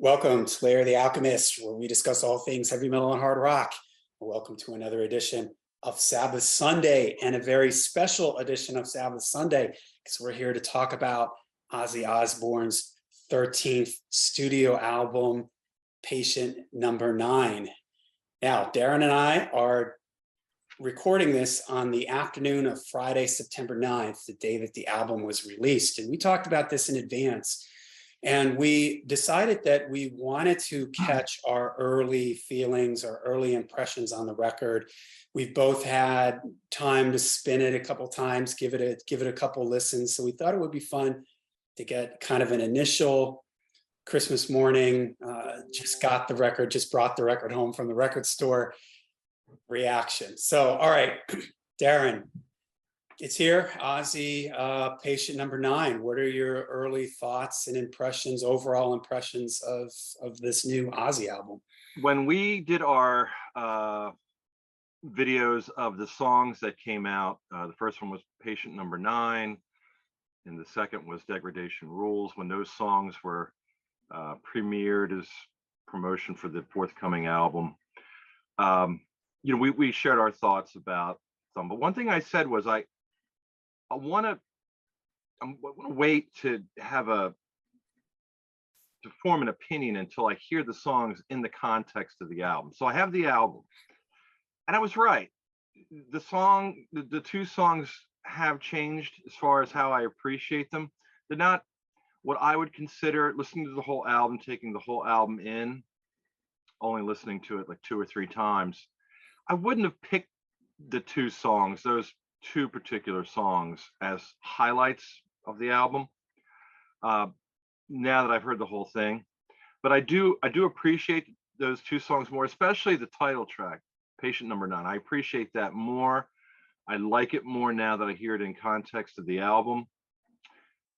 Welcome to Lair the Alchemist, where we discuss all things heavy metal and hard rock. Welcome to another edition of Sabbath Sunday, and a very special edition of Sabbath Sunday, because we're here to talk about Ozzy Osbourne's 13th studio album, Patient Number 9. Now, Darin and I are recording this on the afternoon of Friday, September 9th, the day that the album was released. And we talked about this in advance. And we decided that we wanted to catch our early feelings, our early impressions on the record. We've both had time to spin it a couple times, give it a couple listens. So we thought it would be fun to get kind of an initial Christmas morning, just brought the record home from the record store reaction. So, all right, Darin, it's here, Ozzy, Patient Number 9. What are your early thoughts and impressions, overall impressions of this new Ozzy album? When we did our videos of the songs that came out, the first one was Patient Number 9, and the second was Degradation Rules. When those songs were premiered as promotion for the forthcoming album, we shared our thoughts about them. But one thing I said was I want to wait to form an opinion until I hear the songs in the context of the album. So I have the album, and I was right. The two songs have changed as far as how I appreciate them. They're not what I would consider listening to the whole album, taking the whole album in, only listening to it like 2 or 3 times. I wouldn't have picked the those two particular songs as highlights of the album now that I've heard the whole thing. But I do appreciate those 2 songs more, especially the title track, Patient Number 9. I appreciate that more. I like it more now that I hear it in context of the album.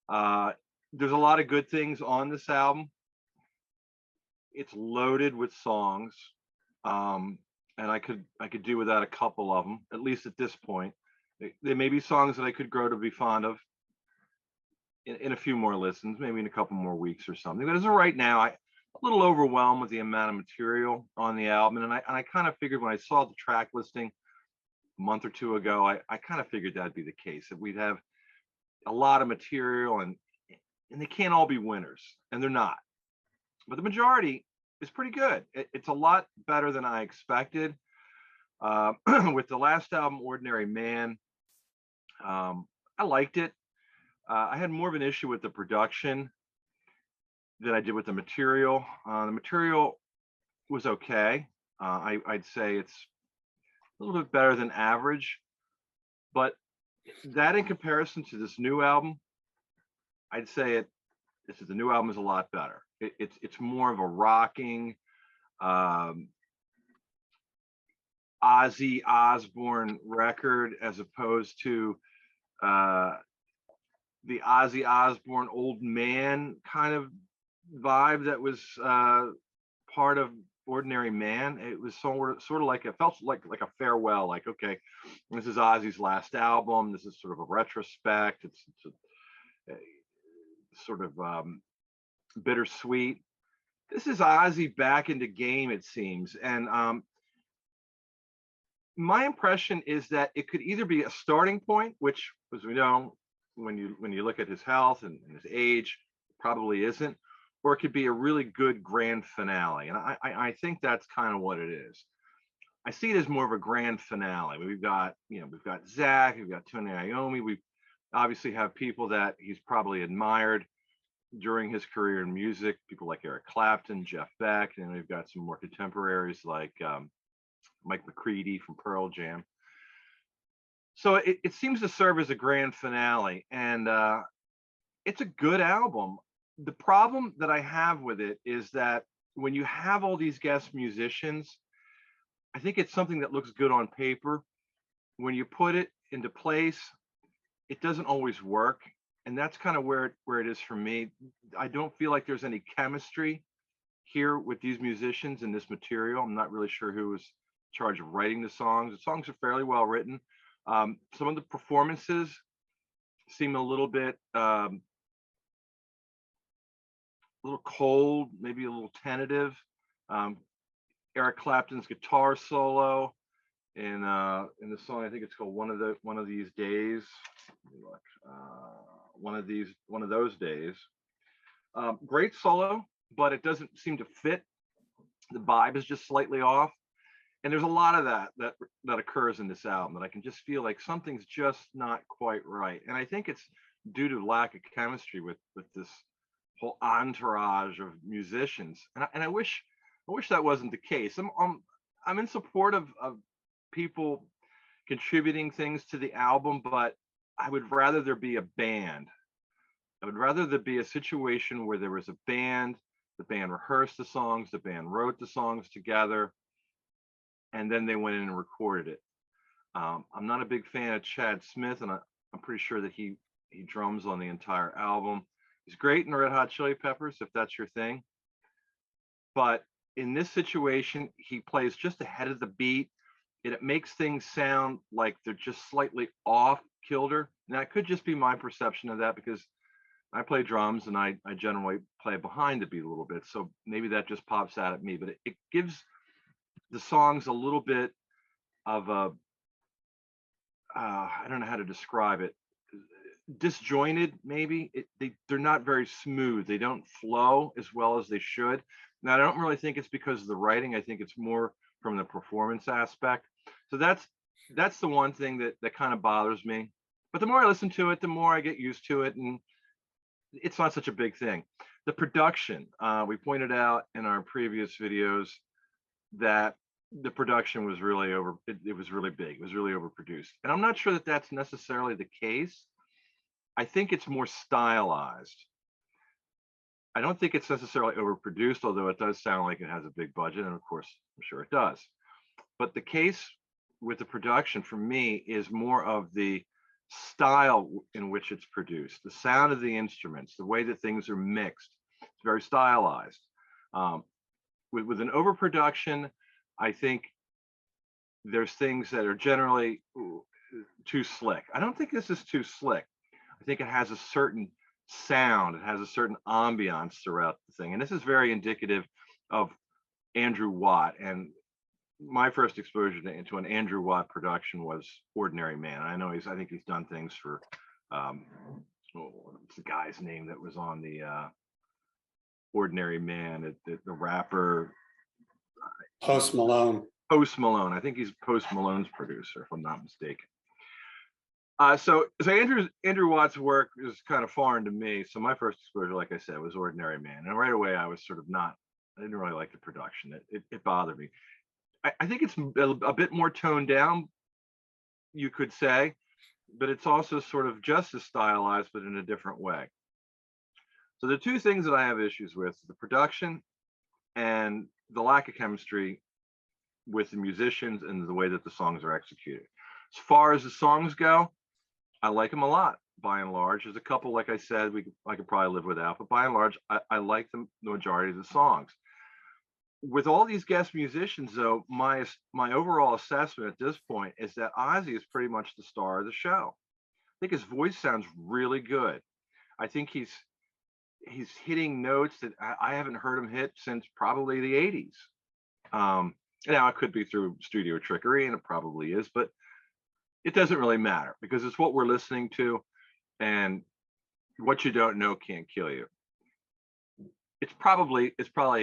There's a lot of good things on this album. It's loaded with songs, and I could do without a couple of them, at least at this point. There may be songs that I could grow to be fond of in a few more listens, maybe in a couple more weeks or something. But as of right now, I'm a little overwhelmed with the amount of material on the album. And I kind of figured when I saw the track listing a month or 2 ago, I kind of figured that'd be the case, that we'd have a lot of material, and they can't all be winners, and they're not. But the majority is pretty good. It's a lot better than I expected. With the last album, Ordinary Man, I liked it. I had more of an issue with the production than I did with the material. The material was okay. I'd say it's a little bit better than average, but that in comparison to this new album, I'd say the new album is a lot better. It's more of a rocking Ozzy Osbourne record, as opposed to the Ozzy Osbourne old man kind of vibe that was part of Ordinary Man. It was sort of like, it felt like a farewell, like, okay, this is Ozzy's last album. This is sort of a retrospect. It's a sort of bittersweet. This is Ozzy back in the game, it seems. And my impression is that it could either be a starting point, which, as we know, when you look at his health and his age, probably isn't, or it could be a really good grand finale. And I think that's kind of what it is. I see it as more of a grand finale. We've got Zach, we've got Tony Iommi. We obviously have people that he's probably admired during his career in music, people like Eric Clapton, Jeff Beck, and we've got some more contemporaries like Mike McCready from Pearl Jam. So it seems to serve as a grand finale, and it's a good album. The problem that I have with it is that when you have all these guest musicians, I think it's something that looks good on paper. When you put it into place, it doesn't always work, and that's kind of where it is for me. I don't feel like there's any chemistry here with these musicians and this material. I'm not really sure who was in charge of writing the songs. The songs are fairly well written. Some of the performances seem a little bit little cold, maybe a little tentative. Um, Eric Clapton's guitar solo in the song, I think it's called One of These Days. Let me look. One of those days. Great solo, but it doesn't seem to fit. The vibe is just slightly off. And there's a lot of that occurs in this album that I can just feel like something's just not quite right. And I think it's due to lack of chemistry with this whole entourage of musicians. And I wish that wasn't the case. I'm in support of people contributing things to the album, but I would rather there be a band. I would rather there be a situation where there was a band, the band rehearsed the songs, the band wrote the songs together, and then they went in and recorded it. I'm not a big fan of Chad Smith, and I'm pretty sure that he drums on the entire album. He's great in Red Hot Chili Peppers, if that's your thing. But in this situation, he plays just ahead of the beat. It makes things sound like they're just slightly off kilter. Now, it could just be my perception of that because I play drums and I generally play behind the beat a little bit. So maybe that just pops out at me, but it gives the songs a little bit of a, I don't know how to describe it, disjointed maybe. They're not very smooth. They don't flow as well as they should. Now, I don't really think it's because of the writing. I think it's more from the performance aspect. So that's the one thing that kind of bothers me. But the more I listen to it, the more I get used to it, and it's not such a big thing. The production, we pointed out in our previous videos that the production was really it was really big. It was really overproduced. And I'm not sure that that's necessarily the case. I think it's more stylized. I don't think it's necessarily overproduced, although it does sound like it has a big budget, and of course, I'm sure it does. But the case with the production for me is more of the style in which it's produced, the sound of the instruments, the way that things are mixed. It's very stylized. With an overproduction, I think there's things that are generally too slick. I don't think this is too slick. I think it has a certain sound, it has a certain ambiance throughout the thing. And this is very indicative of Andrew Watt. And my first exposure to an Andrew Watt production was Ordinary Man. I think he's done things for, what's the guy's name that was on the Ordinary Man, the rapper? Post Malone. Post Malone. I think he's Post Malone's producer, if I'm not mistaken. So Andrew Watt's work is kind of foreign to me. So my first exposure, like I said, was Ordinary Man, and right away I was sort of I didn't really like the production. It bothered me. I think it's a bit more toned down, you could say, but it's also sort of just as stylized, but in a different way. So the two things that I have issues with: the production and the lack of chemistry with the musicians and the way that the songs are executed. As far as the songs go, I like them a lot, by and large. There's a couple, like I said, I could probably live without, but by and large, I like the majority of the songs. With all these guest musicians, though, my overall assessment at this point is that Ozzy is pretty much the star of the show. I think his voice sounds really good. I think he's hitting notes that I haven't heard him hit since probably the 80s. Now, it could be through studio trickery, and it probably is, but it doesn't really matter because it's what we're listening to, and what you don't know can't kill you. It's probably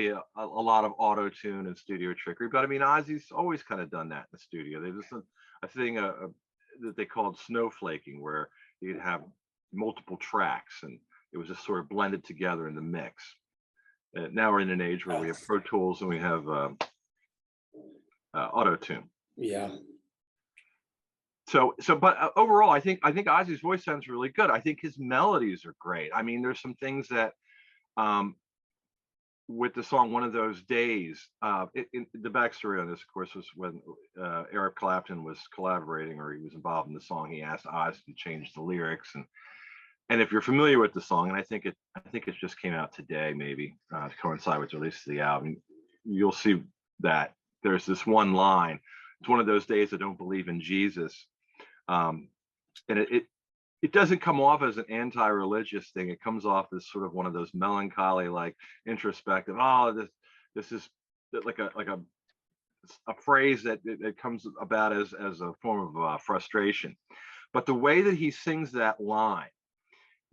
a lot of auto tune and studio trickery, but I mean, Ozzy's always kind of done that in the studio. There's a thing that they called snowflaking, where you'd have multiple tracks and it was just sort of blended together in the mix. Now we're in an age where we have Pro Tools and we have auto tune. Yeah. But overall, I think Ozzy's voice sounds really good. I think his melodies are great. I mean, there's some things that, with the song "One of Those Days," the backstory on this, of course, was when Eric Clapton was collaborating, or he was involved in the song. He asked Ozzy to change the lyrics, and if you're familiar with the song, and I think it just came out today, maybe to coincide with the release of the album, you'll see that there's this one line. It's one of those days I don't believe in Jesus. And it doesn't come off as an anti-religious thing. It comes off as sort of one of those melancholy, like introspective. Oh, this is like a phrase that comes about as a form of frustration. But the way that he sings that line,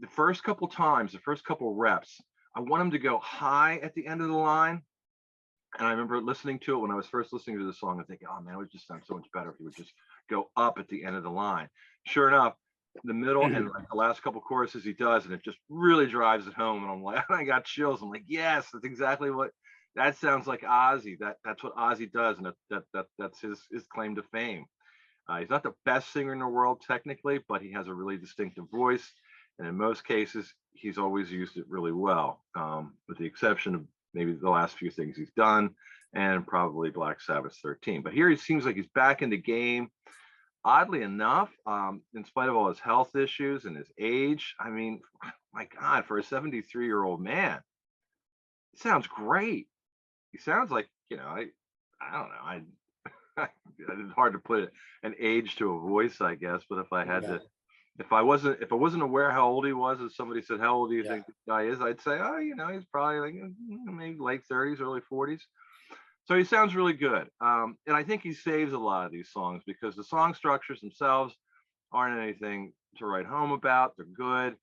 the first couple times, the first couple reps, I want him to go high at the end of the line. And I remember listening to it when I was first listening to the song and thinking, oh man, it would just sound so much better if he would just go up at the end of the line. Sure enough, the middle and like the last couple choruses he does, and it just really drives it home. And I'm like, I got chills. I'm like, yes, that's exactly what that sounds like. Ozzy. That's what Ozzy does, and that's his claim to fame. He's not the best singer in the world technically, but he has a really distinctive voice, and in most cases, he's always used it really well, with the exception of maybe the last few things he's done, and probably Black Sabbath 13. But here he seems like he's back in the game. Oddly enough, in spite of all his health issues and his age, I mean, my God, for a 73-year-old man, he sounds great. He sounds like, I don't know. It's hard to put an age to a voice, I guess. But if I had to, if I wasn't aware how old he was, if somebody said, how old do you think this guy is? I'd say, oh, he's probably like maybe late 30s, early 40s. So he sounds really good. And I think he saves a lot of these songs because the song structures themselves aren't anything to write home about. They're good.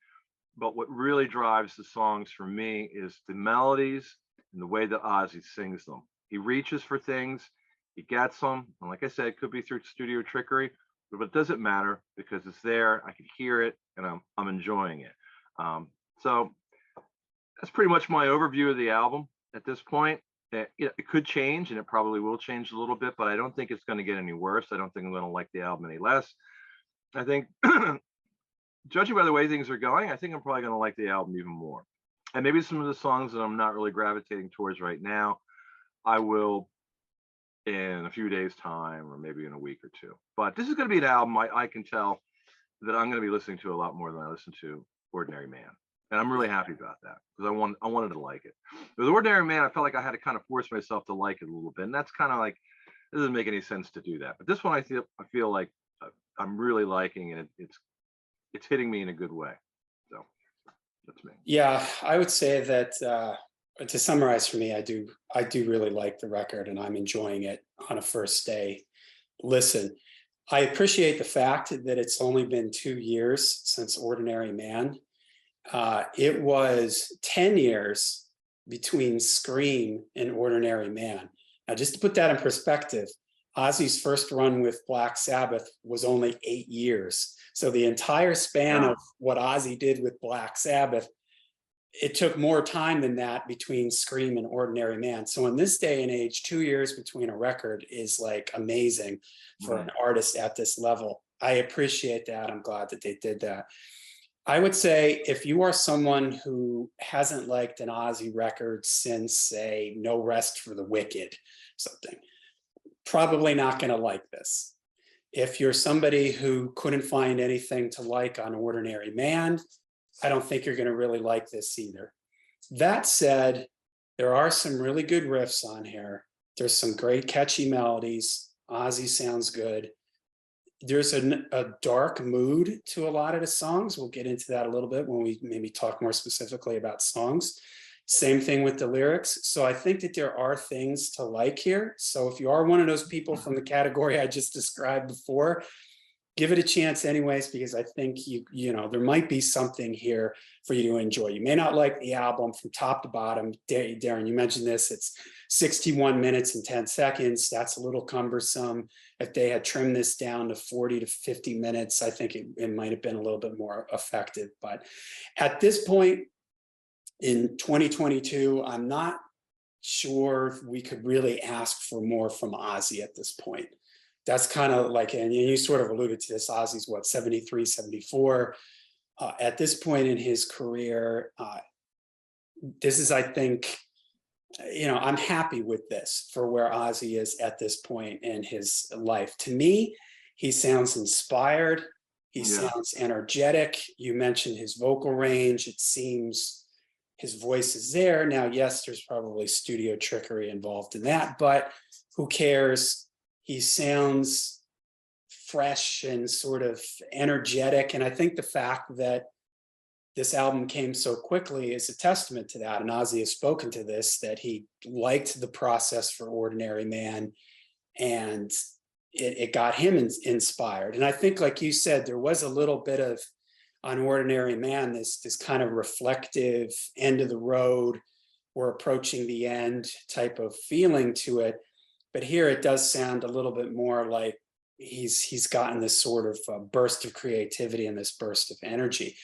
But what really drives the songs for me is the melodies and the way that Ozzy sings them. He reaches for things, he gets them. And like I said, it could be through studio trickery, but it doesn't matter because it's there. I can hear it and I'm enjoying it. So that's pretty much my overview of the album at this point. It could change, and it probably will change a little bit, but I don't think it's going to get any worse. I don't think I'm going to like the album any less. I think, judging by the way things are going, I think I'm probably going to like the album even more. And maybe some of the songs that I'm not really gravitating towards right now, I will in a few days' time, or maybe in a week or two. But this is going to be an album I can tell that I'm going to be listening to a lot more than I listen to Ordinary Man. And I'm really happy about that because I wanted to like it. With Ordinary Man, I felt like I had to kind of force myself to like it a little bit. And that's kind of like, it doesn't make any sense to do that. But this one, I feel like I'm really liking, and it's hitting me in a good way. So that's me. Yeah, I would say that to summarize for me, I do really like the record, and I'm enjoying it on a first day listen. I appreciate the fact that it's only been 2 years since Ordinary Man. It was 10 years between Scream and Ordinary Man. Now, just to put that in perspective, Ozzy's first run with Black Sabbath was only 8 years. So the entire span of what Ozzy did with Black Sabbath, it took more time than that between Scream and Ordinary Man. So in this day and age, 2 years between a record is like amazing for an artist at this level. I appreciate that. I'm glad that they did that. I would say if you are someone who hasn't liked an Ozzy record since, say, No Rest for the Wicked, something, probably not going to like this. If you're somebody who couldn't find anything to like on Ordinary Man, I don't think you're going to really like this either. That said, there are some really good riffs on here. There's some great catchy melodies. Ozzy sounds good. There's a dark mood to a lot of the songs. We'll get into that a little bit when we maybe talk more specifically about songs. Same thing with the lyrics. So I think that there are things to like here. So if you are one of those people from the category I just described before, give it a chance anyways, because I think you know there might be something here for you to enjoy. You may not like the album from top to bottom. Darin, you mentioned this. It's 61 minutes and 10 seconds. That's a little cumbersome. If they had trimmed this down to 40 to 50 minutes, I think it might have been a little bit more effective. But at this point in 2022, I'm not sure we could really ask for more from Ozzy at this point. That's kind of like, and you sort of alluded to this, Ozzy's what, 73, 74. At this point in his career, this is, I think, I'm happy with this for where Ozzy is at this point in his life. To me, he sounds inspired. He sounds energetic. You mentioned his vocal range. It seems his voice is there. Now, yes, there's probably studio trickery involved in that, but who cares? He sounds fresh and sort of energetic. And I think the fact that this album came so quickly is a testament to that. And Ozzy has spoken to this, that he liked the process for Ordinary Man, and it got him inspired. And I think, like you said, there was a little bit of, on Ordinary Man, this kind of reflective, end of the road, we're approaching the end type of feeling to it. But here it does sound a little bit more like he's gotten this sort of burst of creativity and this burst of energy.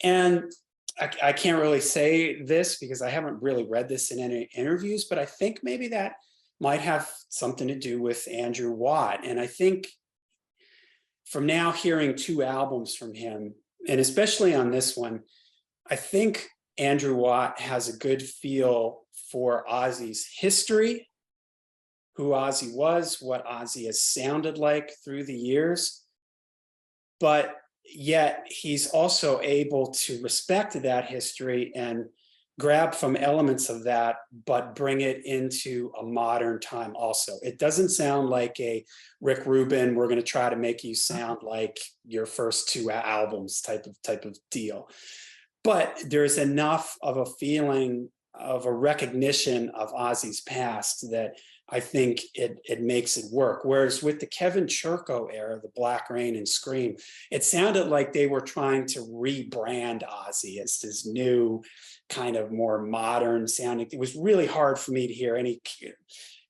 And I can't really say this because I haven't really read this in any interviews, but I think maybe that might have something to do with Andrew Watt. And I think from now hearing 2 albums from him, and especially on this one, I think Andrew Watt has a good feel for Ozzy's history, who Ozzy was, what Ozzy has sounded like through the years. But yet he's also able to respect that history and grab from elements of that, but bring it into a modern time also. It doesn't sound like a Rick Rubin, we're going to try to make you sound like your first 2 albums type of deal. But there's enough of a feeling of a recognition of Ozzy's past that I think it makes it work. Whereas with the Kevin Churko era, the Black Rain and Scream, it sounded like they were trying to rebrand Ozzy as this new kind of more modern sounding. It was really hard for me to hear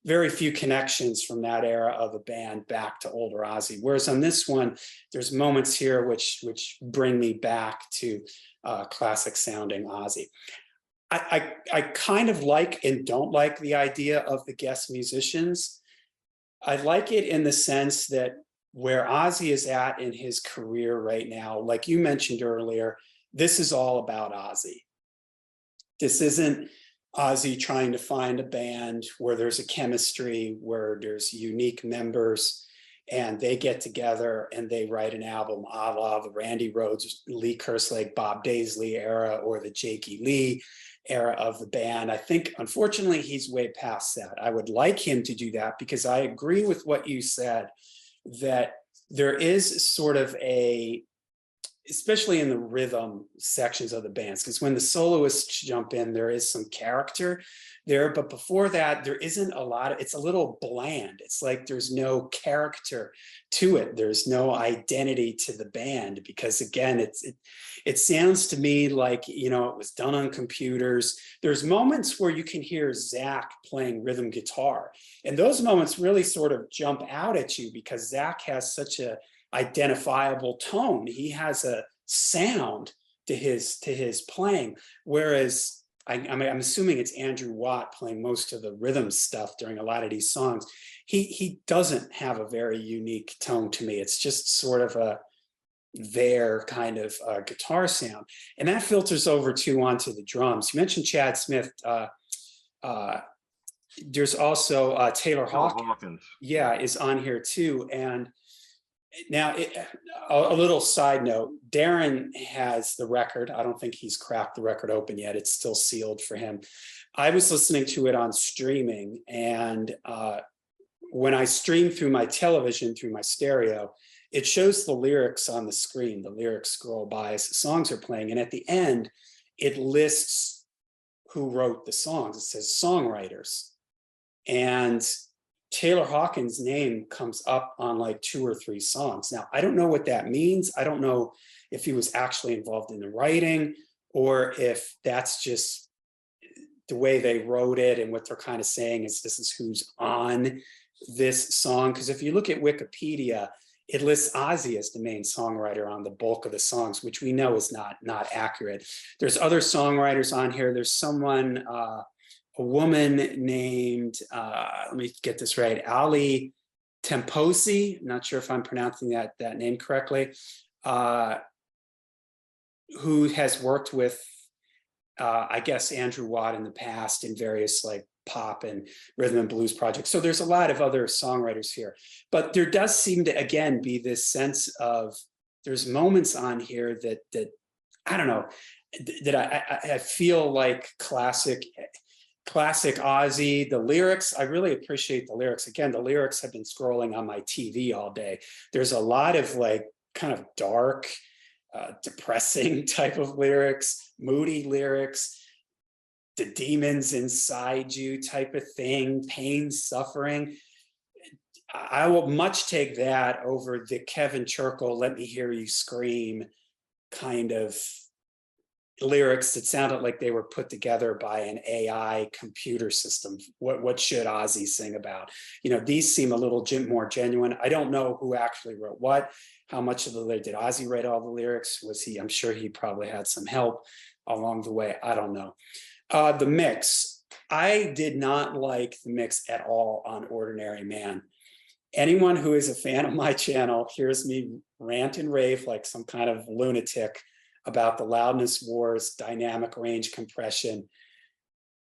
very few connections from that era of the band back to older Ozzy. Whereas on this one, there's moments here which bring me back to classic sounding Ozzy. I kind of like and don't like the idea of the guest musicians. I like it in the sense that where Ozzy is at in his career right now, like you mentioned earlier, this is all about Ozzy. This isn't Ozzy trying to find a band where there's a chemistry, where there's unique members, and they get together and they write an album a la the Randy Rhoads, Lee Kerslake, Bob Daisley era, or the Jakey Lee era of the band. I think, unfortunately, he's way past that. I would like him to do that because I agree with what you said, that there is sort of a, especially in the rhythm sections of the bands, because when the soloists jump in, there is some character there. But before that, there isn't a lot of, it's a little bland. It's like there's no character to it. There's no identity to the band because, again, it sounds to me like, you know, it was done on computers. There's moments where you can hear Zach playing rhythm guitar, and those moments really sort of jump out at you because Zach has such a identifiable tone. He has a sound to his playing, whereas I'm assuming it's Andrew Watt playing most of the rhythm stuff during a lot of these songs. He doesn't have a very unique tone to me. It's just sort of their kind of guitar sound, and that filters over too onto the drums. You mentioned Chad Smith. There's also Taylor Hawkins. Yeah, is on here too. And now, a little side note, Darin has the record. I don't think he's cracked the record open yet. It's still sealed for him. I was listening to it on streaming, and when I stream through my television, through my stereo, it shows the lyrics on the screen. The lyrics scroll by as the songs are playing, and at the end, it lists who wrote the songs. It says songwriters. And Taylor Hawkins' name comes up on like 2 or 3 songs. Now, I don't know what that means. I don't know if he was actually involved in the writing or if that's just the way they wrote it, and what they're kind of saying is this is who's on this song. Because if you look at Wikipedia, it lists Ozzy as the main songwriter on the bulk of the songs, which we know is not accurate. There's other songwriters on here. There's someone, a woman named, let me get this right, Ali Temposi, not sure if I'm pronouncing that name correctly, who has worked with, I guess, Andrew Watt in the past in various like pop and rhythm and blues projects. So there's a lot of other songwriters here, but there does seem to, again, be this sense of, there's moments on here that I don't know, that I feel like classic. classic Ozzy. The lyrics, I really appreciate the lyrics. Again, the lyrics have been scrolling on my TV all day. There's a lot of like kind of dark, depressing type of lyrics, moody lyrics, the demons inside you type of thing, pain, suffering. I will much take that over the Kevin Churchill, let me hear you scream kind of lyrics that sounded like they were put together by an AI computer system. What should Ozzy sing about? You know, these seem a little more genuine. I don't know who actually wrote what, how much of the lyrics, did Ozzy write all the lyrics? Was he, I'm sure he probably had some help along the way. I don't know. The mix, I did not like the mix at all on Ordinary Man. Anyone who is a fan of my channel hears me rant and rave like some kind of lunatic about the loudness wars, dynamic range compression.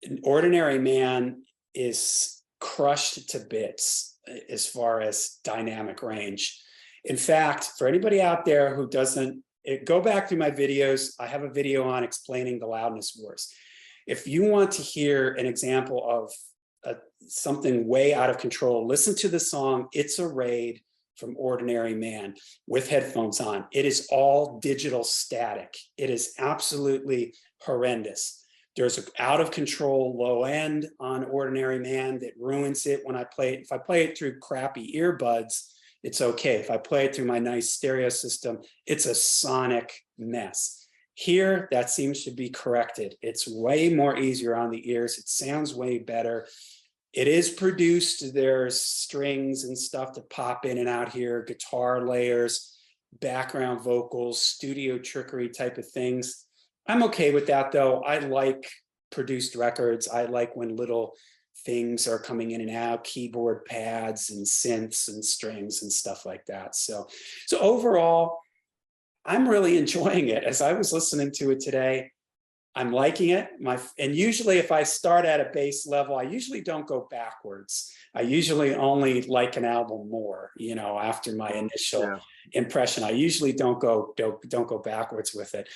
An Ordinary Man is crushed to bits as far as dynamic range. In fact, for anybody out there who doesn't, go back through my videos. I have a video on explaining the loudness wars. If you want to hear an example of something way out of control, listen to the song It's a Raid from Ordinary Man with headphones on. It is all digital static. It is absolutely horrendous. There's an out of control low end on Ordinary Man that ruins it when I play it. If I play it through crappy earbuds, it's okay. If I play it through my nice stereo system, it's a sonic mess. Here, that seems to be corrected. It's way more easier on the ears. It sounds way better. It is produced. There's strings and stuff that pop in and out here, guitar layers, background vocals, studio trickery type of things. I'm okay with that though. I like produced records. I like when little things are coming in and out, keyboard pads and synths and strings and stuff like that. So overall, I'm really enjoying it. As I was listening to it today, I'm liking it. And usually if I start at a base level, I usually don't go backwards. I usually only like an album more, you know, after my initial impression. I usually don't go backwards with it.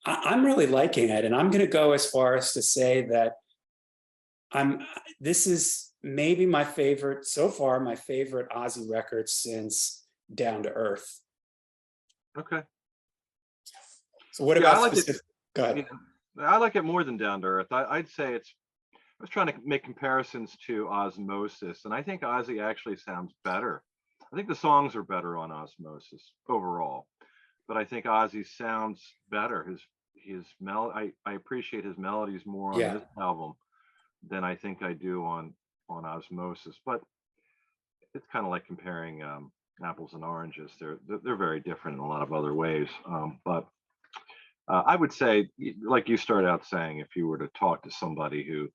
I'm really liking it. And I'm going to go as far as to say that this is maybe my favorite, so far, my favorite Ozzy record since Down to Earth. Okay. So what about specific? Go ahead. I like it more than Down to Earth. I'd say I was trying to make comparisons to Osmosis, and I think Ozzy actually sounds better. I think the songs are better on Osmosis overall, but I think Ozzy sounds better. I appreciate his melodies more on this album than I think I do on Osmosis. But it's kind of like comparing apples and oranges. They're very different in a lot of other ways. But I would say, like you started out saying, if you were to talk to somebody who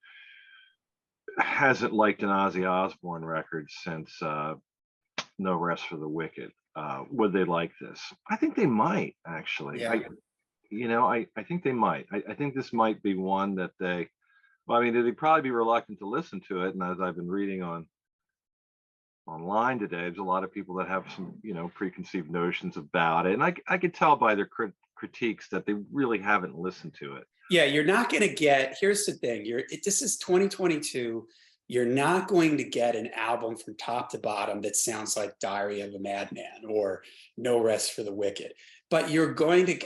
hasn't liked an Ozzy Osbourne record since No Rest for the Wicked, would they like this? I think they might, actually. Yeah. I think they might. I think this might be one that they'd probably be reluctant to listen to it. And as I've been reading online today, there's a lot of people that have some, preconceived notions about it. And I could tell by their critiques that they really haven't listened to it. Yeah, you're not going to get, here's the thing, this is 2022. You're not going to get an album from top to bottom that sounds like Diary of a Madman or No Rest for the Wicked. But you're going to,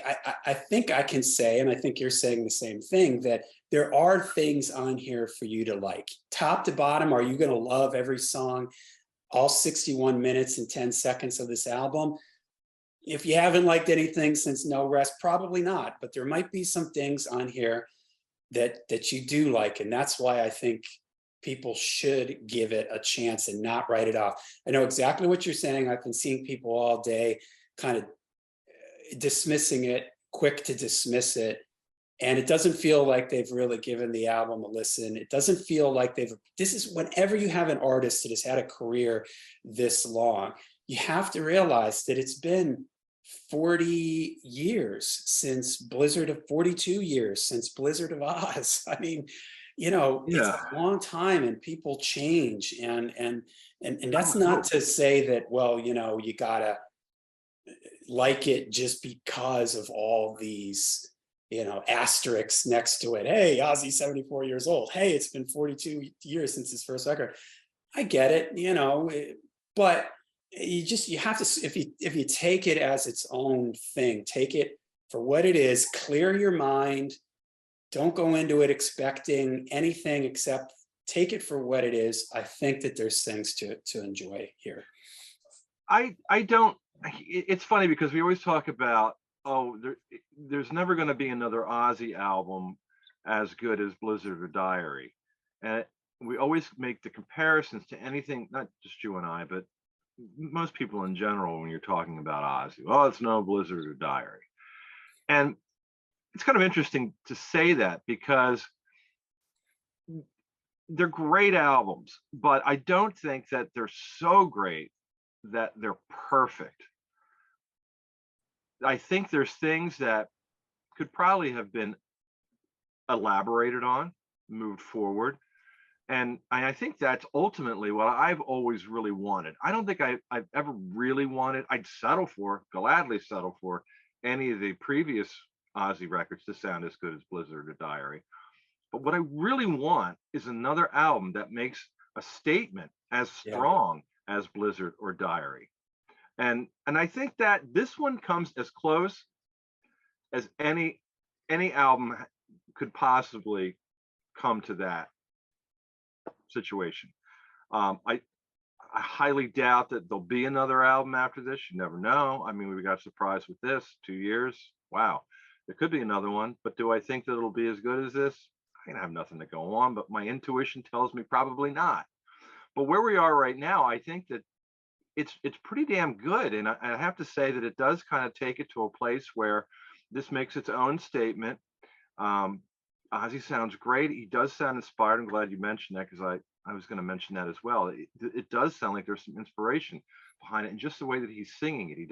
I think I can say, and I think you're saying the same thing, that there are things on here for you to like. Top to bottom, are you going to love every song, all 61 minutes and 10 seconds of this album? If you haven't liked anything since No Rest, probably not. But there might be some things on here that you do like. And that's why I think people should give it a chance and not write it off. I know exactly what you're saying. I've been seeing people all day kind of dismissing it, quick to dismiss it. And it doesn't feel like they've really given the album a listen. It doesn't feel like this is whenever you have an artist that has had a career this long, you have to realize that it's been 40 years since Blizzard of 42 years since Blizzard of Oz. I mean, it's a long time and people change. And that's not to say that, well, you gotta like it just because of all these asterisks next to it. Hey, Ozzy's 74 years old. Hey, it's been 42 years since his first record. I get it, but you have to, if you take it as its own thing, take it for what it is, clear your mind. Don't go into it expecting anything except take it for what it is. I think that there's things to enjoy here. I don't. It's funny because we always talk about, there's never going to be another Ozzy album as good as Blizzard or Diary, and we always make the comparisons to anything, not just you and I, but most people in general when you're talking about Ozzy. Oh, it's no Blizzard or Diary, and it's kind of interesting to say that because they're great albums, but I don't think that they're so great that they're perfect. I think there's things that could probably have been elaborated on, moved forward. And I think that's ultimately what I've always really wanted. I don't think I've ever really wanted, I'd gladly settle for any of the previous Ozzy records to sound as good as Blizzard or Diary. But what I really want is another album that makes a statement as strong as Blizzard or Diary. And I think that this one comes as close as any album could possibly come to that situation. I highly doubt that there'll be another album after this. You never know. I mean, we got surprised with this 2 years. Wow, there could be another one, but do I think that it'll be as good as this? I have nothing to go on, but my intuition tells me probably not. But where we are right now, I think that it's pretty damn good, and I have to say that it does kind of take it to a place where this makes its own statement. Ozzy sounds great. He does sound inspired. I'm glad you mentioned that because I was going to mention that as well. It does sound like there's some inspiration behind it, and just the way that he's singing it. He's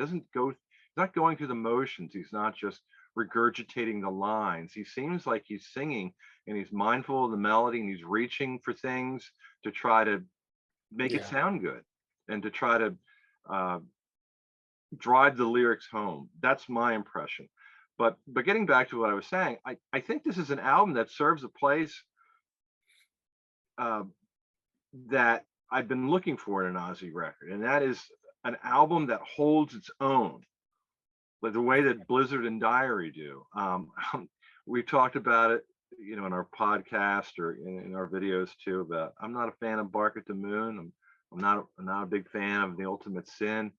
not going through the motions. He's not just regurgitating the lines. He seems like he's singing and he's mindful of the melody and he's reaching for things to try to make it sound good and to try to drive the lyrics home. That's my impression. But getting back to what I was saying, I think this is an album that serves a place that I've been looking for in an Ozzy record, and that is an album that holds its own, like the way that Blizzard and Diary do. We've talked about it, in our podcast or in our videos too. About I'm not a fan of Bark at the Moon. I'm not a big fan of The Ultimate Sin.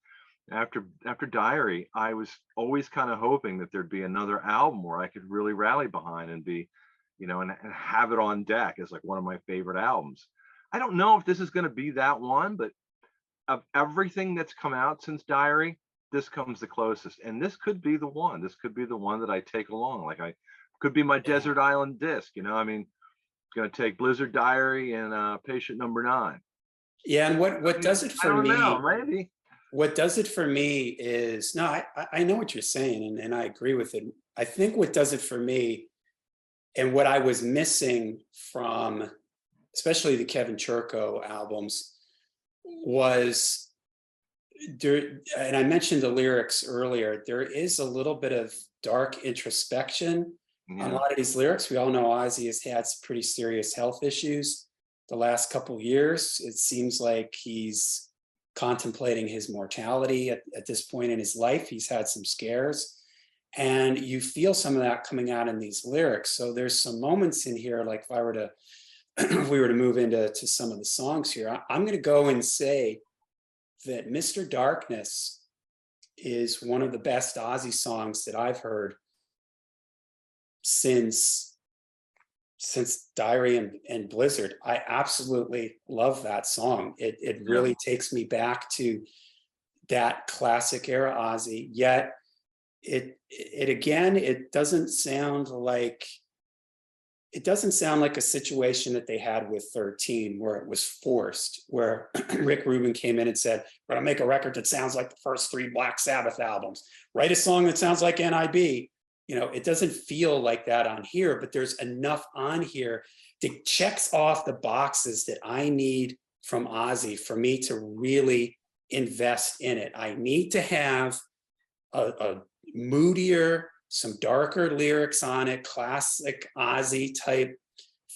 After Diary, I was always kind of hoping that there'd be another album where I could really rally behind and be, and have it on deck as like one of my favorite albums. I don't know if this is going to be that one, but of everything that's come out since Diary, this comes the closest. And this could be the one. This could be the one that I take along. Like could be my Desert Island disc, I mean, it's going to take Blizzard, Diary, and Patient Number 9. Yeah, and what does it for me? I don't know, maybe. What does it for me is, no, I know what you're saying, and I agree with it. I think what does it for me, and what I was missing from, especially the Kevin Churko albums, was there, and I mentioned the lyrics earlier, there is a little bit of dark introspection on a lot of these lyrics. We all know Ozzy has had some pretty serious health issues the last couple of years. It seems like he's contemplating his mortality at this point in his life. He's had some scares, and you feel some of that coming out in these lyrics. So there's some moments in here, like if we were to move into some of the songs here, I'm going to go and say that Mr. Darkness is one of the best Ozzy songs that I've heard since Diary and Blizzard. I absolutely love that song. It really takes me back to that classic era Ozzy, yet it again, it doesn't sound like a situation that they had with 13 where it was forced, where Rick Rubin came in and said, we're going to make a record that sounds like the first 3 Black Sabbath albums, write a song that sounds like NIB. It doesn't feel like that on here, but there's enough on here that checks off the boxes that I need from Ozzy for me to really invest in it. I need to have a moodier, some darker lyrics on it, classic Ozzy type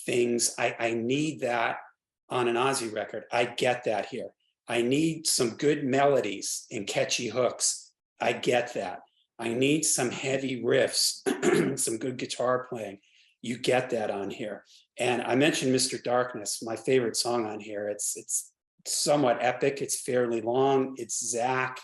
things. I need that on an Ozzy record. I get that here. I need some good melodies and catchy hooks. I get that. I need some heavy riffs, some good guitar playing. You get that on here. And I mentioned Mr. Darkness, my favorite song on here. It's somewhat epic. It's fairly long. It's Zach.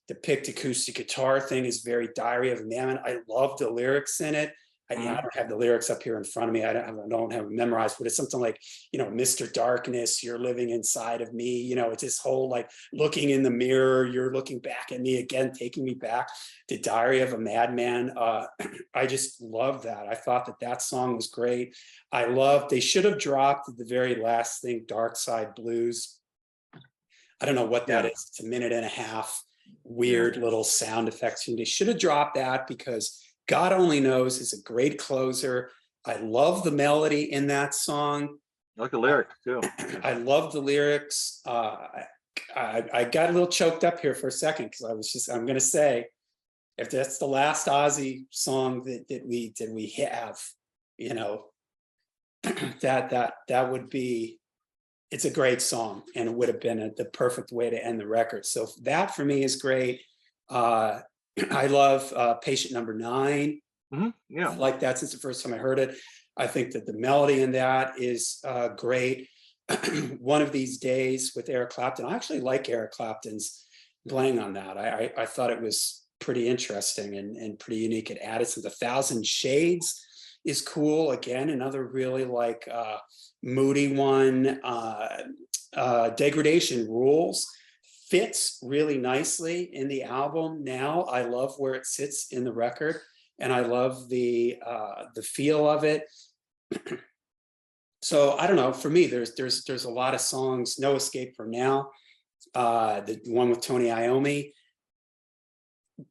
The picked acoustic guitar thing is very Diary of a Madman. I love the lyrics in it. I don't have the lyrics up here in front of me. I don't have them memorized, but it's something like, Mr. Darkness, you're living inside of me. It's this whole like looking in the mirror, you're looking back at me again, taking me back to Diary of a Madman. I just love that. I thought that song was great. They should have dropped the very last thing, Darkseid Blues. I don't know what that is. It's a minute and a half, weird little sound effects. They should have dropped that because God Only Knows is a great closer. I love the melody in that song. I like the lyrics too. I love the lyrics. I got a little choked up here for a second because I'm going to say, if that's the last Ozzy song that we have, that would be, it's a great song, and it would have been the perfect way to end the record. So that for me is great. I love Patient Number 9. Yeah, I like that since the first time I heard it. I think that the melody in that is great. One of These Days with Eric Clapton. I actually like Eric Clapton's playing on that. I thought it was pretty interesting and pretty unique. It added some. The Thousand Shades is cool. Again, another really like moody one. Degradation Rules fits really nicely in the album now. I love where it sits in the record, and I love the feel of it. So I don't know. For me, there's a lot of songs. No Escape from Now, the one with Tony Iommi.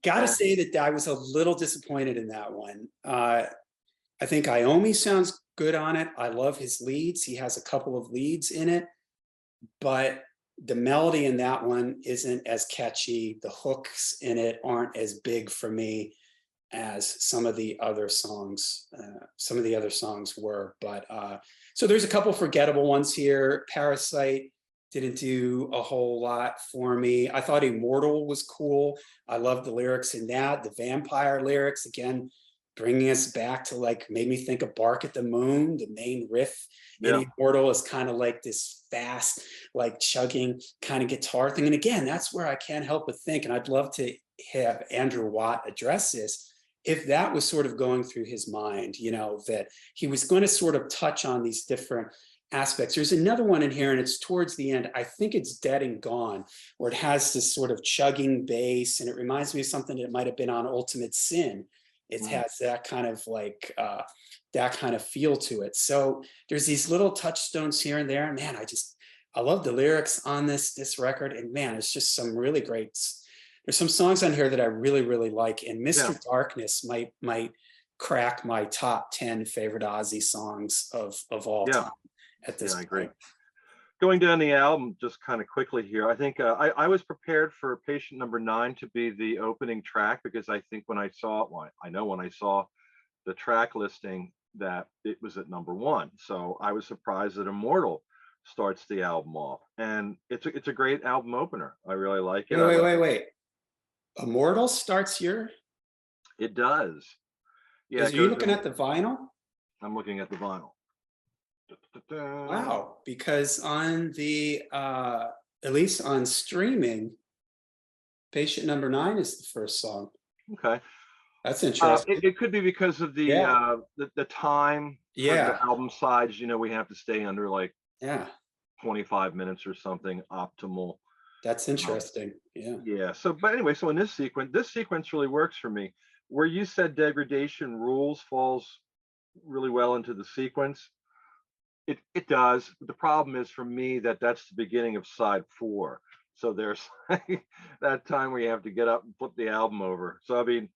Gotta say that I was a little disappointed in that one. I think Iommi sounds good on it. I love his leads. He has a couple of leads in it, but the melody in that one isn't as catchy. The hooks in it aren't as big for me as some of the other songs. Were. But so there's a couple forgettable ones here. Parasite didn't do a whole lot for me. I thought Immortal was cool. I love the lyrics in that. The vampire lyrics, again, bringing us back to like, made me think of Bark at the Moon. The main riff in Immortal is kind of like this fast, like chugging kind of guitar thing. And again, that's where I can't help but think, and I'd love to have Andrew Watt address this, if that was sort of going through his mind, that he was going to sort of touch on these different aspects. There's another one in here, and it's towards the end. I think it's Dead and Gone, where it has this sort of chugging bass, and it reminds me of something that might have been on Ultimate Sin. It has that kind of like that kind of feel to it. So there's these little touchstones here and there. And man, I love the lyrics on this record. And man, it's just some really great. There's some songs on here that I really, really like. And Mr. Darkness might crack my top 10 favorite Ozzy songs of all time at this point. I agree. Going down the album just kind of quickly here, I think I was prepared for Patient Number 9 to be the opening track, because I think when I saw it, when I saw the track listing, that it was at number 1. So I was surprised that Immortal starts the album off, and it's a great album opener. I really like it. Wait. Immortal starts here? It does. Yeah. Are you looking at the vinyl? I'm looking at the vinyl. Wow, because on the at least on streaming, Patient Number 9 is the first song. Okay, that's interesting. It could be because of the time. For the album sides, we have to stay under like 25 minutes or something optimal. That's interesting. Yeah. So, but anyway, so in this sequence really works for me. Where you said Degradation Rules falls really well into the sequence. It does. The problem is for me that's the beginning of side 4. So there's that time where you have to get up and flip the album over. So I mean,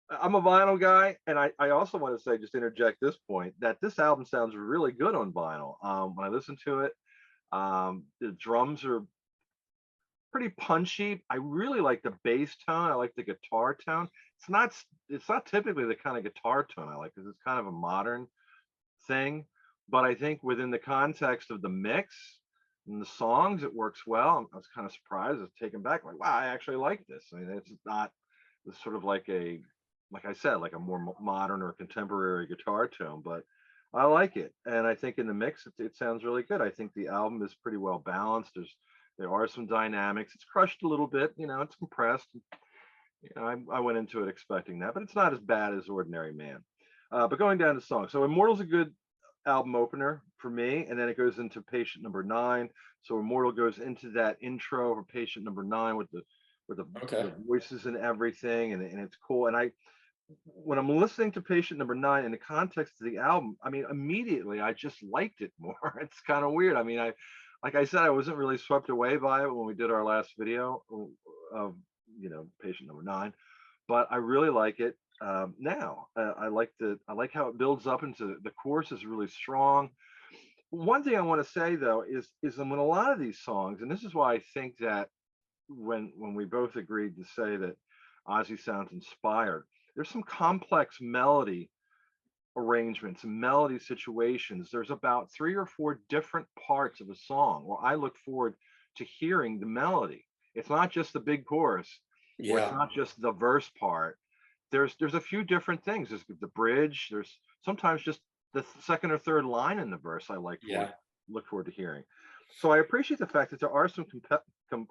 I'm a vinyl guy, and I also want to say, just interject this point, that this album sounds really good on vinyl. When I listen to it, the drums are pretty punchy. I really like the bass tone. I like the guitar tone. It's not typically the kind of guitar tone I like because it's kind of a modern thing. But I think within the context of the mix and the songs, it works well. I was kind of surprised. I was taken back, like, wow, I actually like this. I mean, it's not it's sort of like I said, like a more modern or contemporary guitar tone, but I like it. And I think in the mix, it sounds really good. I think the album is pretty well balanced. There are some dynamics. It's crushed a little bit, it's compressed. I went into it expecting that, but it's not as bad as Ordinary Man. But going down to songs, so Immortal's a good album opener for me, and then it goes into Patient Number 9. So Immortal goes into that intro for Patient Number 9 with Okay. the voices and everything, and it's cool. And when I'm listening to Patient Number 9 in the context of the album, I mean, immediately I just liked it more. It's kind of weird. I mean, like I said, I wasn't really swept away by it when we did our last video of Patient Number 9, but I really like it now. I like how it builds up into the chorus is really strong. One thing I want to say though is when a lot of these songs, and this is why I think that when we both agreed to say that Ozzy sounds inspired, there's some complex melody arrangements and melody situations. There's about 3 or 4 different parts of a song where I look forward to hearing the melody. It's not just the big chorus, or it's Yeah. not just the verse part. There's a few different things. There's the bridge. There's sometimes just the second or third line in the verse I Yeah. look forward to hearing. So I appreciate the fact that there are some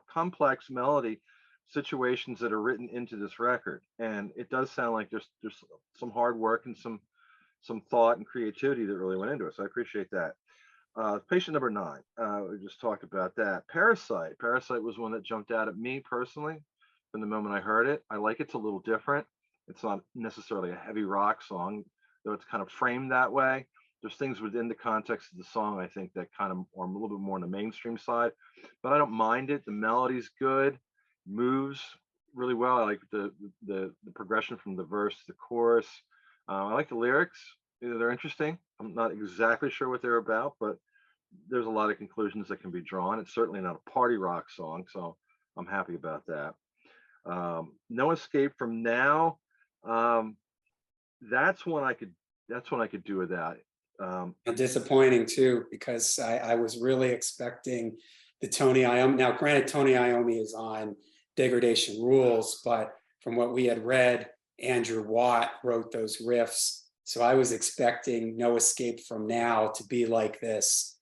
complex melody situations that are written into this record, and it does sound like there's some hard work and some thought and creativity that really went into it. So I appreciate that. Patient Number 9. We just talked about that. Parasite. Parasite was one that jumped out at me personally from the moment I heard it. I like it's a little different. It's not necessarily a heavy rock song, though it's kind of framed that way. There's things within the context of the song I think that kind of are a little bit more on the mainstream side, but I don't mind it. The melody's good, moves really well. I like the progression from the verse to the chorus. I like the lyrics. They're interesting. I'm not exactly sure what they're about, but there's a lot of conclusions that can be drawn. It's certainly not a party rock song, so I'm happy about that. No Escape from Now. Um, that's one I could do without. And disappointing too, because I was really expecting the Tony Iommi. Now, granted, Tony Iommi is on Degradation Rules, but from what we had read, Andrew Watt wrote those riffs. So I was expecting No Escape from Now to be like this.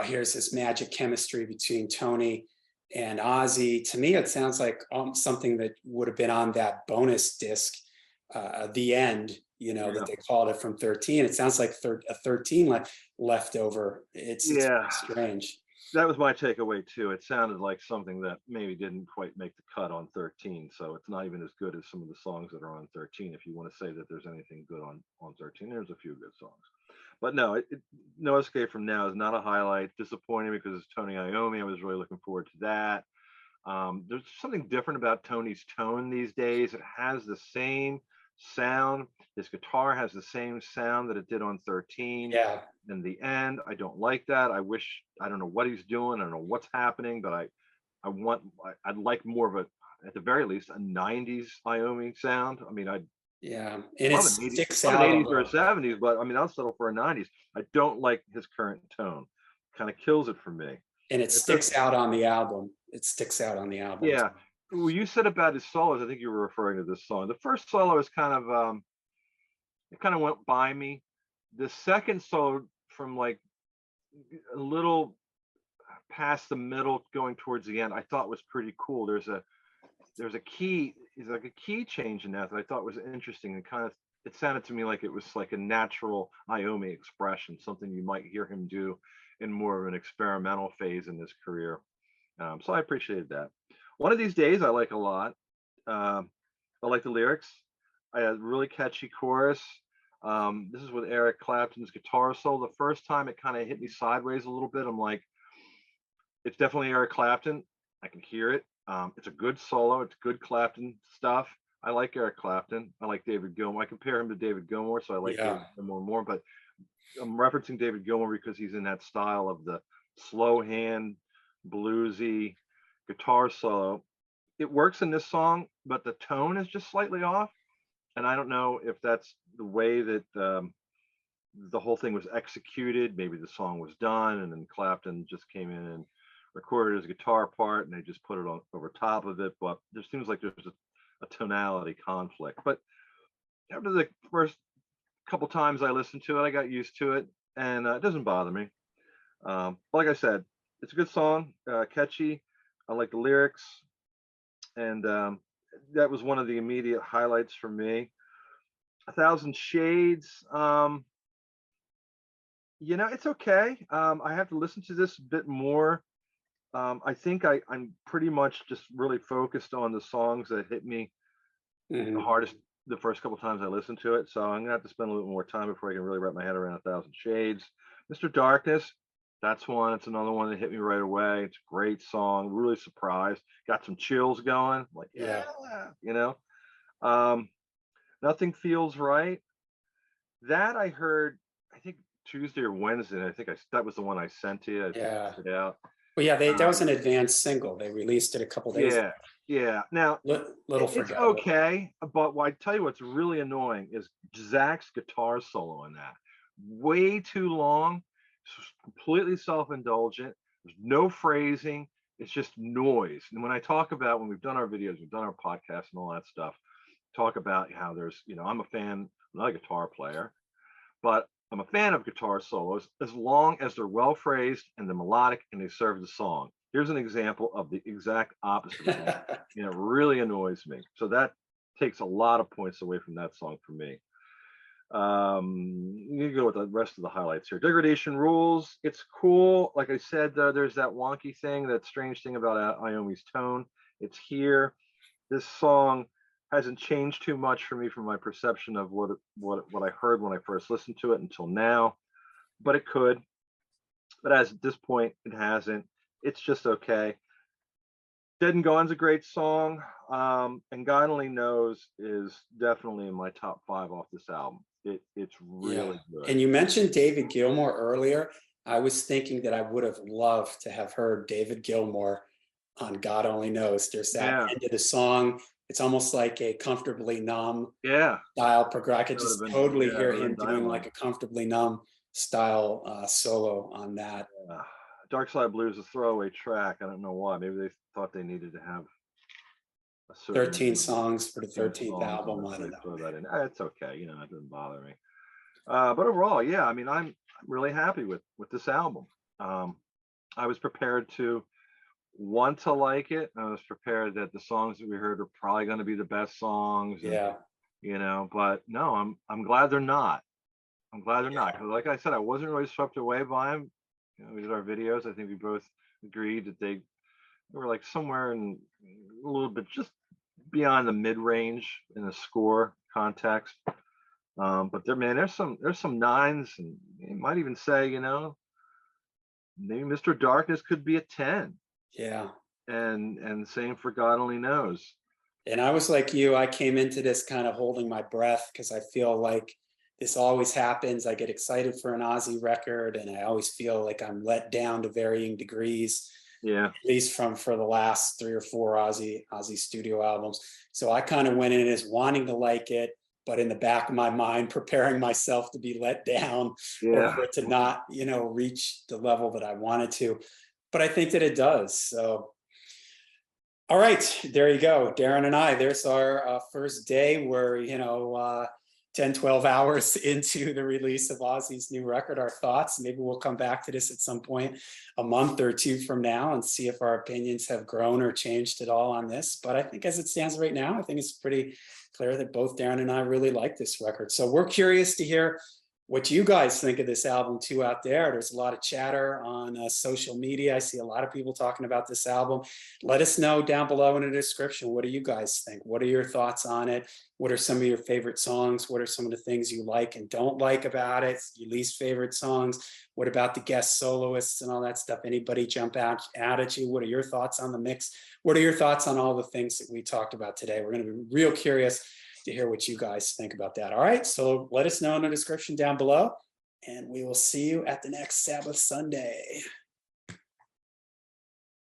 Here's this magic chemistry between Tony and Ozzy. To me, it sounds like something that would have been on that bonus disc, The End, Yeah, that they called it from 13. It sounds like a 13 leftover. It's yeah, very strange. that was my takeaway too. It sounded like something that maybe didn't quite make the cut on 13, so it's not even as good as some of the songs that are on 13. If you want to say that there's anything good on 13, there's a few good songs. But no, No Escape from Now is not a highlight. Disappointing because it's Tony Iommi. I was really looking forward to that. There's something different about Tony's tone these days. It has the same sound. His guitar has the same sound that it did on 13. Yeah. In the end, I don't like that. I don't know what he's doing. I don't know what's happening, but I'd like more of at the very least, a 90s Iommi sound. I mean, Yeah. And it love an 80s, sticks love an out a 80s or a little. 70s, but I mean, I'll settle for a 90s. I don't like his current tone. Kind of kills it for me. And it It does, sticks out on the album. It sticks out on the album. yeah. Well, you said about his solos. I think you were referring to this song. The first solo is it kind of went by me. The second solo, from like a little past the middle going towards the end, I thought was pretty cool. There's a key, it's like a key change in that I thought was interesting, and it sounded to me like it was like a natural Iommi expression, something you might hear him do in more of an experimental phase in his career. So I appreciated that. One of These Days I like a lot. I like the lyrics. I had a really catchy chorus. This is with Eric Clapton's guitar solo. The first time it kind of hit me sideways a little bit. I'm like, it's definitely Eric Clapton. I can hear it. It's a good solo. It's good Clapton stuff. I like Eric Clapton. I like David Gilmour. I compare him to David Gilmour, so I like David Yeah. Gilmour more. But I'm referencing David Gilmour because he's in that style of the slow hand, bluesy, guitar solo. It works in this song, but the tone is just slightly off. And I don't know if that's the way that the whole thing was executed. Maybe the song was done and then Clapton just came in and recorded his guitar part and they just put it on over top of it. But there seems like there's a tonality conflict. But after the first couple times I listened to it, I got used to it, and it doesn't bother me. Like I said, it's a good song, catchy. I like the lyrics, and that was one of the immediate highlights for me. A Thousand Shades, it's okay. I have to listen to this a bit more. I think I'm pretty much just really focused on the songs that hit me the hardest the first couple times I listened to it. So I'm gonna have to spend a little more time before I can really wrap my head around A Thousand Shades. Mr. Darkness, that's one. It's another one that hit me right away. It's a great song. Really surprised. Got some chills going. Like, yeah, Nothing Feels Right. That I heard, I think Tuesday or Wednesday. And I think that was the one I sent to you. I texted it out. Well, yeah, that was an advanced single. They released it a couple days ago. Yeah. Now, little it's okay, but I tell you what's really annoying is Zach's guitar solo in that. Way too long, completely self-indulgent. There's no phrasing. It's just noise. And when we've done our videos, we've done our podcasts and all that stuff, talk about how there's, I'm a fan, I'm not a guitar player, but I'm a fan of guitar solos as long as they're well phrased and they're melodic and they serve the song. Here's an example of the exact opposite of that. It really annoys me. So that takes a lot of points away from that song for me. You can go with the rest of the highlights here. Degradation Rules. It's cool. Like I said, there's that wonky thing, that strange thing about Iommi's tone. It's here. This song hasn't changed too much for me from my perception of what I heard when I first listened to it until now, but it could. But as at this point, it hasn't. It's just okay. Dead and Gone's a great song, and God Only Knows is definitely in my top 5 off this album. It's really good. And you mentioned David Gilmour earlier. I was thinking that I would have loved to have heard David Gilmour on God Only Knows. There's that end of the song. It's almost like a Comfortably Numb style progression. I could just totally hear him doing like a Comfortably Numb style solo on that. Darkseid Blues is a throwaway track. I don't know why. Maybe they thought they needed to have 13 songs for the 13th album. I don't know. Throw that in. It's okay. It doesn't bother me. But overall, I'm really happy with this album. I was prepared to want to like it. I was prepared that the songs that we heard are probably going to be the best songs. And, but no, I'm glad they're not. I'm glad they're not. Because like I said, I wasn't really swept away by them. We did our videos. I think we both agreed that they were like somewhere in a little bit just beyond the mid-range in the score context. But there's some 9s, and you might even say, maybe Mr. Darkness could be a 10. Yeah. And same for God Only Knows. And I was like you, I came into this kind of holding my breath because I feel like this always happens. I get excited for an Ozzy record and I always feel like I'm let down to varying degrees. Yeah. At least for the last 3 or 4 Ozzy studio albums. So I kind of went in as wanting to like it, but in the back of my mind, preparing myself to be let down or for it to not, reach the level that I wanted to. But I think that it does. So, all right, there you go. Darin and I, there's our first day. We're, 10, 12 hours into the release of Ozzy's new record, our thoughts. Maybe we'll come back to this at some point a month or 2 from now and see if our opinions have grown or changed at all on this. But I think as it stands right now, I think it's pretty clear that both Darin and I really like this record. So we're curious to hear what you guys think of this album too out there. There's a lot of chatter on social media. I see a lot of people talking about this album. Let us know down below in the description. What do you guys think? What are your thoughts on it? What are some of your favorite songs? What are some of the things you like and don't like about it? Your least favorite songs? What about the guest soloists and all that stuff? Anybody jump out at you? What are your thoughts on the mix? What are your thoughts on all the things that we talked about today? We're going to be real curious to hear what you guys think about that. All right, so let us know in the description down below, and we will see you at the next Sabbath Sunday.